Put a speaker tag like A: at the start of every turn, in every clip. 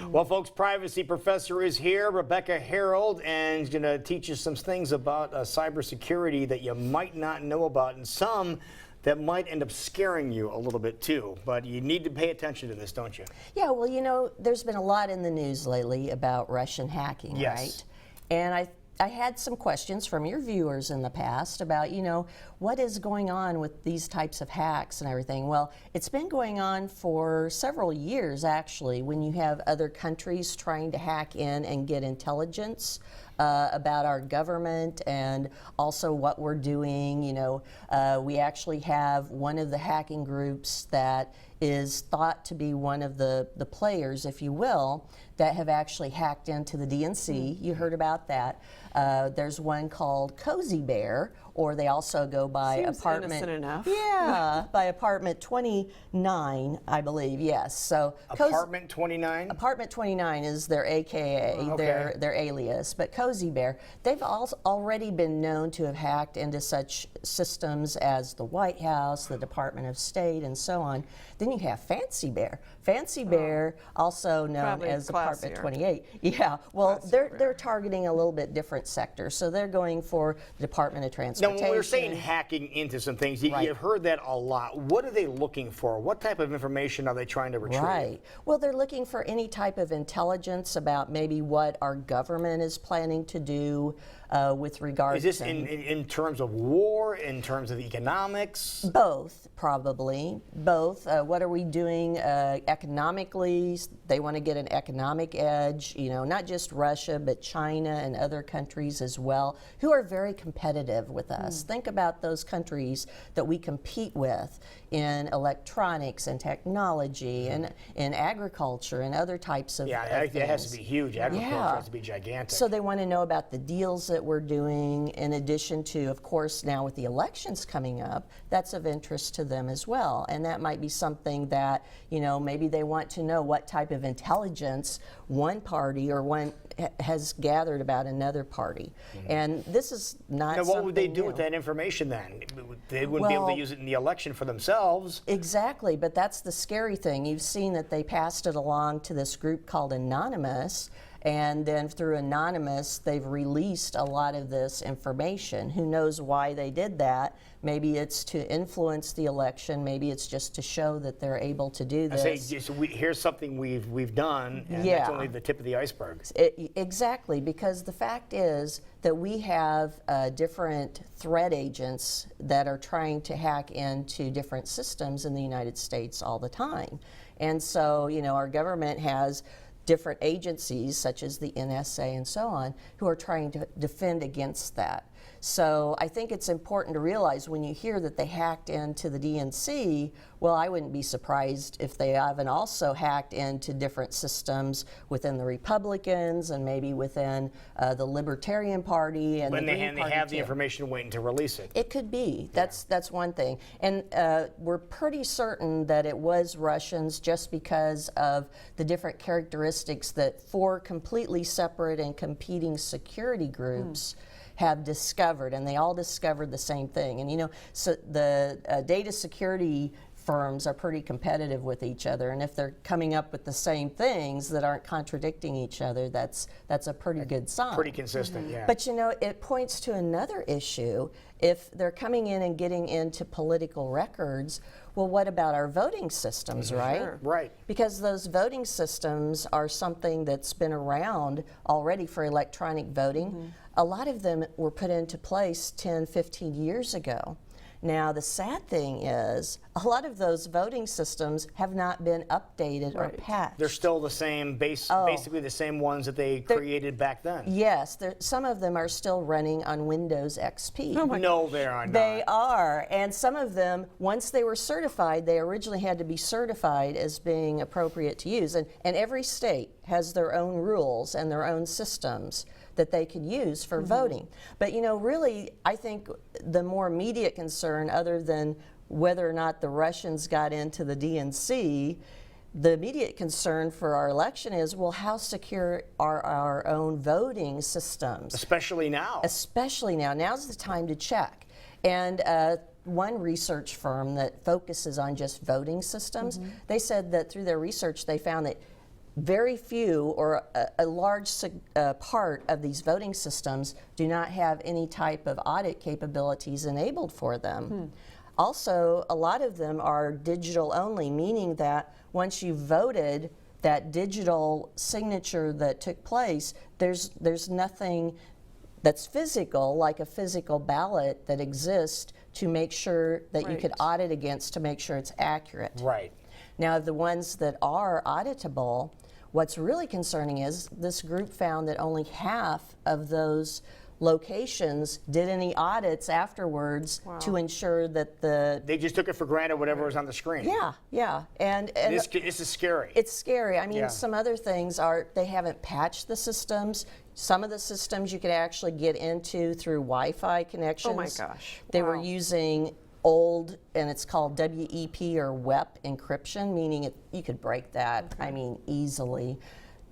A: Well, folks, privacy professor is here, Rebecca Harold, and she's going to teach us some things about cybersecurity that you might not know about, and some that might end up scaring you a little bit too. But you need to pay attention to this, don't you?
B: Yeah, well, you know, there's been a lot in the news lately about Russian hacking,
A: Yes.
B: right? And I had some questions from your viewers in the past about, you know, what is going on with these types of hacks and everything. Well, it's been going on for several years, actually, when you have other countries trying to hack in and get intelligence about our government and also what we're doing. You know, we actually have one of the hacking groups that is thought to be one of the players, if you will, that have actually hacked into the DNC. You heard about that. There's one called Cozy Bear, or they also go by
C: Seems
B: apartment.
C: innocent enough.
B: Yeah, by apartment 29, I believe. Yes. So
A: Apartment 29?
B: Apartment 29 is their AKA,
A: Okay.
B: their alias. But Cozy Bear, they've already been known to have hacked into such systems as the White House, the Department of State, and so on. Then you have Fancy Bear. Fancy Bear, also known
C: Probably
B: as Apartment
C: classier.
B: 28. Yeah, well,
C: Classier
B: they're targeting a little bit different sector. So they're going for the Department of
A: Now,
B: Transportation.
A: when we're saying hacking into some things,
B: Right.
A: you've heard that a lot. What are they looking for? What type of information are they trying to retrieve?
B: Right. Well, they're looking for any type of intelligence about maybe what our government is planning to do with regard
A: Is this
B: to
A: in terms of war, in terms of economics?
B: both, probably both. What are we doing economically? They want to get an economic edge. You know, not just Russia, but China and other countries as well, who are very competitive with us. Think about those countries that we compete with in electronics and technology and in agriculture and other types of
A: Yeah,
B: of
A: that has to
B: things.
A: be huge. Agriculture
B: Yeah.
A: has to be gigantic.
B: So they want to know about the deals that we're doing, in addition to, of course, now with the elections coming up, that's of interest to them as well. And that might be something that, you know, maybe they want to know what type of intelligence one party or one has gathered about another party. And this is not
A: Now, what would they
B: something
A: do
B: new.
A: with that information then? They wouldn't be able to
B: Well-
A: use it in the election for themselves.
B: Exactly, but that's the scary thing. You've seen that they passed it along to this group called Anonymous, and then through Anonymous, they've released a lot of this information. Who knows why they did that? Maybe it's to influence the election. Maybe it's just to show that they're able to do
A: I
B: this.
A: say, here's something we've done, and that's
B: Yeah.
A: only the tip of the iceberg.
B: Exactly, because the fact is that we have different threat agents that are trying to hack into different systems in the United States all the time. And so, you know, our government has different agencies such as the NSA and so on who are trying to defend against that. So I think it's important to realize when you hear that they hacked into the DNC, well, I wouldn't be surprised if they haven't also hacked into different systems within the Republicans and maybe within the Libertarian Party and
A: When
B: the
A: they,
B: Green
A: and they
B: Party
A: have the
B: too.
A: information waiting to release it.
B: It could be. That's one thing. And we're pretty certain that it was Russians just because of the different characteristics that four completely separate and competing security groups have discovered, and they all discovered the same thing. And you know, so the data security firms are pretty competitive with each other, and if they're coming up with the same things that aren't contradicting each other, that's a pretty good sign.
A: Pretty consistent, yeah.
B: But you know, it points to another issue. If they're coming in and getting into political records, well, what about our voting systems, right?
C: Sure.
A: Right.
B: Because those voting systems are something that's been around already for electronic voting. A lot of them were put into place 10, 15 years ago. Now, the sad thing is, a lot of those voting systems have not been updated or patched.
A: They're still the same, basically the same ones that they created back then.
B: Yes, some of them are still running on Windows XP.
A: No, they are not.
B: They are, and some of them, once they were certified, they originally had to be certified as being appropriate to use. And every state has their own rules and their own systems that they could use for voting. But you know, really, I think the more immediate concern, other than whether or not the Russians got into the DNC, the immediate concern for our election is, well, how secure are our own voting systems?
A: Especially now.
B: Especially now. Now's the time to check. And one research firm that focuses on just voting systems, they said that through their research they found that very few or a large part of these voting systems do not have any type of audit capabilities enabled for them. Also, a lot of them are digital only, meaning that once you've voted, that digital signature that took place, there's nothing that's physical, like a physical ballot that exists to make sure that you could audit against to make sure it's accurate.
A: Right.
B: Now, the ones that are auditable, what's really concerning is this group found that only half of those locations did any audits afterwards to ensure that
A: They just took it for granted, whatever was on the screen.
B: yeah. And
A: This is scary.
B: it's scary. I mean, some other things are they haven't patched the systems. Some of the systems you could actually get into through Wi-Fi connections.
C: Oh my gosh.
B: They were using old, and it's called WEP or WEP encryption, meaning you could break that, I mean, easily.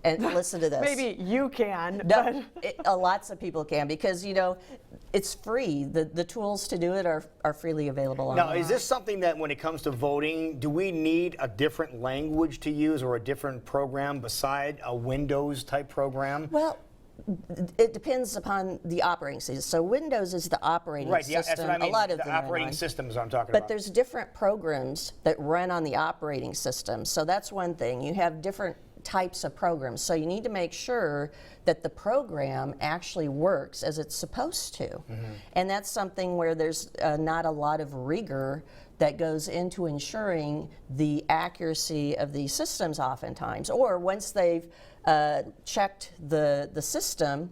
B: And listen to this.
C: Maybe you can,
B: No,
C: but
B: lots of people can because, it's free. The tools to do it are freely available
A: Now,
B: online.
A: is this something that when it comes to voting, do we need a different language to use or a different program beside a Windows type program?
B: Well, it depends upon the operating system. So Windows is the operating
A: Right, yeah,
B: system.
A: that's what I mean.
B: A lot of
A: the
B: them run
A: operating
B: on.
A: systems I'm talking
B: But
A: about.
B: there's different programs that run on the operating system. So that's one thing. You have different types of programs. So you need to make sure that the program actually works as it's supposed to. And that's something where there's not a lot of rigor that goes into ensuring the accuracy of these systems oftentimes. Or once they've checked the system,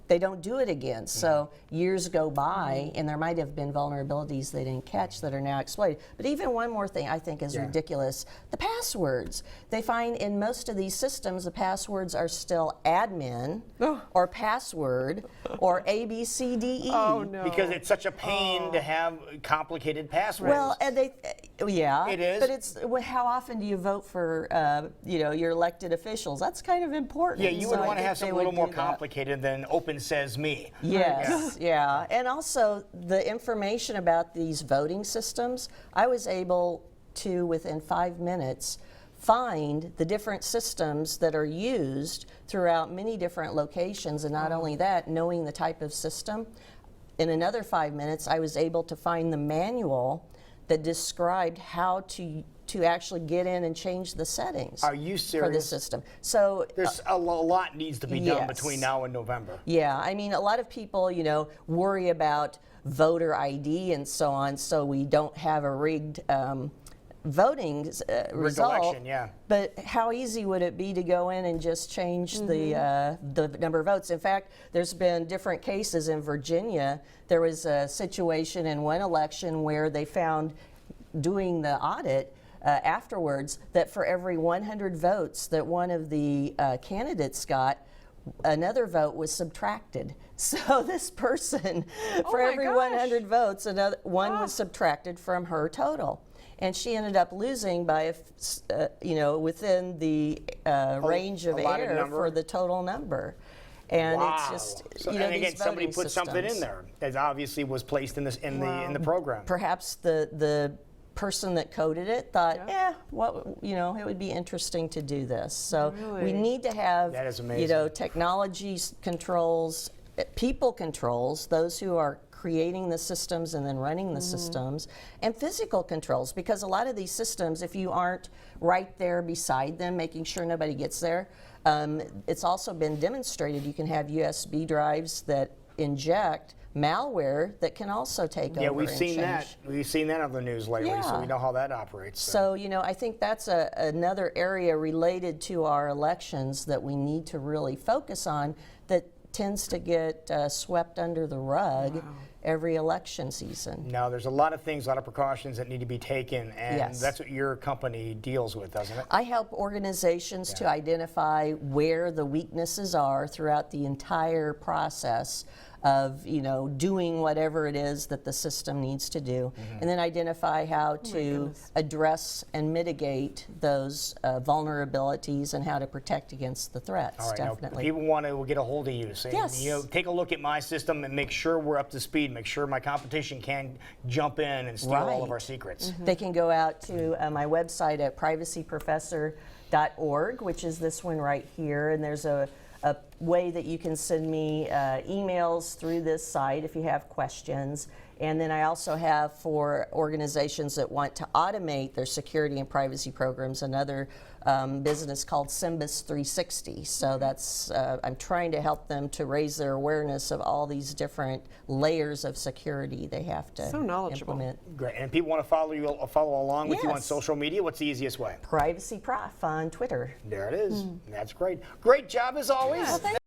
B: they don't do it again. So years go by, and there might have been vulnerabilities they didn't catch that are now exploited. But even one more thing I think is ridiculous, the passwords. They find in most of these systems, the passwords are still admin or password or ABCDE.
C: oh no.
A: Because it's such a pain to have complicated passwords.
B: Well, and yeah,
A: It is.
B: but it's how often do you vote for your elected officials? That's kind of important.
A: yeah, you would
B: So I
A: want to
B: think
A: have
B: they
A: something a little
B: would
A: more
B: do that.
A: complicated than Open Says Me.
B: Yes, yeah. And also the information about these voting systems, I was able to, within 5 minutes, find the different systems that are used throughout many different locations. And not only that, knowing the type of system, in another 5 minutes, I was able to find the manual that described how to actually get in and change the settings.
A: Are you
B: for the
A: serious?
B: system? So
A: There's a lot needs to be done
B: yes.
A: between now and November.
B: yeah, I mean, a lot of people, worry about voter ID and so on, so we don't have a rigged voting result.
A: election, yeah.
B: But how easy would it be to go in and just change the number of votes? In fact, there's been different cases in Virginia. There was a situation in one election where they found, doing the audit, afterwards, that for every 100 votes that one of the candidates got, another vote was subtracted. So this person, for
C: my
B: every
C: gosh.
B: 100 votes, another one was subtracted from her total. And she ended up losing by, within the range of
A: allotted
B: error
A: number?
B: for the total number. And
A: Wow.
B: it's just,
A: So,
B: these
A: and again, somebody
B: voting
A: put something in
B: systems.
A: there that obviously was placed in this in the program.
B: Perhaps the person that coded it thought, it would be interesting to do this. So we
C: Really?
B: need to have,
A: That is amazing.
B: technology controls, people controls, those who are creating the systems and then running the systems, and physical controls, because a lot of these systems, if you aren't right there beside them, making sure nobody gets there, it's also been demonstrated you can have USB drives that inject malware that can also take over.
A: Yeah, we've
B: and
A: seen
B: change.
A: that. We've seen that on the news lately, so
B: Yeah.
A: we know how that operates.
B: So, I think that's another area related to our elections that we need to really focus on that tends to get swept under the rug every election season.
A: Now, there's a lot of things, a lot of precautions that need to be taken, and
B: Yes.
A: that's what your company deals with, doesn't it?
B: I help organizations to identify where the weaknesses are throughout the entire process of doing whatever it is that the system needs to do, and then identify how to address and mitigate those vulnerabilities and how to protect against the threats.
A: All right,
B: Definitely.
A: now, people want to get a hold of you, say,
B: Yes.
A: take a look at my system and make sure we're up to speed, make sure my competition can't jump in and steal all of
B: Right.
A: our secrets.
B: They can go out to my website at privacyprofessor.com .org, which is this one right here, and there's a way that you can send me emails through this site if you have questions. And then I also have, for organizations that want to automate their security and privacy programs, another business called Symbis 360. So that's I'm trying to help them to raise their awareness of all these different layers of security they have to
C: So knowledgeable.
B: implement.
A: Great. And people want to follow along with you on
B: Yes.
A: social media. What's the easiest way?
B: Privacy Prof on Twitter.
A: There it is. That's great. Great job as always.
B: Well, thank